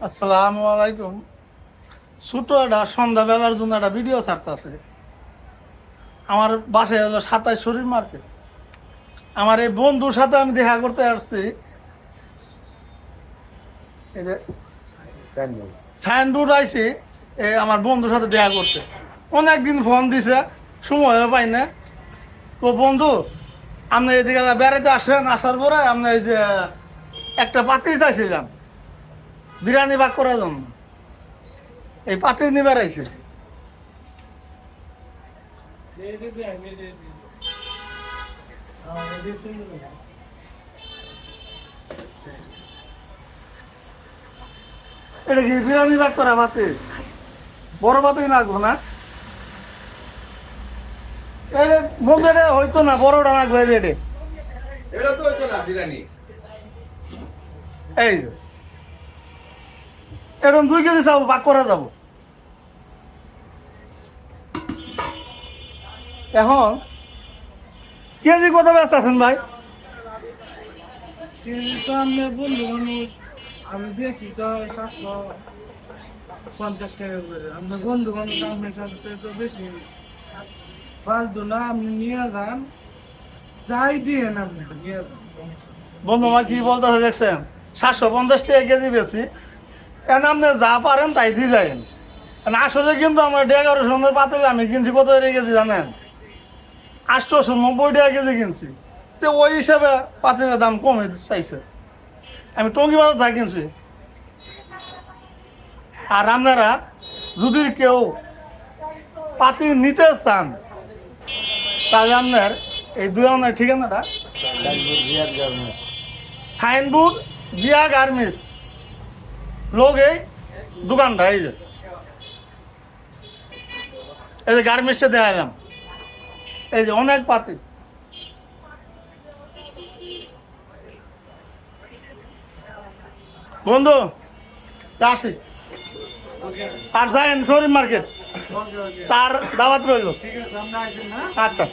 আসসালামু আলাইকুম। ছোট একটা সন্ধ্যাবেলার জন্য একটা ভিডিও ছাড়তেছে। আমার বাসায় হলো 27 শরীর মার্কেট। আমার এই বন্ধুর সাথে আমি দেখা করতে আসছি। এই যে সাইনবোর্ড আইছি আমার বন্ধুর সাথে দেখা করতে। অনেকদিন ফোন দিছে, সময়ও পাই না। তো বন্ধু, আপনি এদিকে বেড়াতে আসেন, আসার পরে আপনি এই যে একটা পাত্রী চাইছিলাম বিরিয়ানি ভাগ করার জন্য। এই পাত্রী নিবার আইছে। এটা কি বিরিয়ানি ভাগ করা পাতে? বড় পাতেই লাগবো না? এটা মধ্যে হইতো না, বড়টা লাগবে এটা। এটা তো হইতো না বিরিয়ানি। এই যে এরকম 2 কেজি চাও ভাগ করা যাব। এখন কেজি কত ব্যস্ত আছেন ভাই? তো আমি বন্ধু মানুষ, আমি বেশি তো 750 টাকা করে। আমরা বন্ধু মানুষ, আপনার সাথে তো বেশি বাঁচতো না। আপনি নিয়ে যান, যাই দিয়ে না, আপনি নিয়ে যান, সমস্যা নেই। বন্ধু আমার কি বলতেছে দেখছেন? 750 টাকা কেজি বেশি। কেন আপনি যা পারেন তাই দিয়ে যাবেন। আসলে কিন্তু আমার 1100 পাতে আমি কিনছি কত কেজি জানেন? 890 টাকা কেজি কিনছি। তো ওই হিসাবে পাতির দাম কমে চাইছে। আমি টঙ্গি বাজার থেকে কিনছি। আর আপনারা যদি কেউ পাতি নিতে চান তাহলে আপনার এই 2 আনার ঠিকানাটা সাইনবোর্ড জিয়া গার্মেন্টস লোক এই দোকানটা এই যে গার্মেন্টসে দেওয়া এলাম। এই যে অনেক পাতি। বন্ধু আসি আর যাই শরীর মার্কেট ওকে, ওকে। 4 দাওয়াত রইল। ঠিক আছে, আপনি আসেন না। আচ্ছা।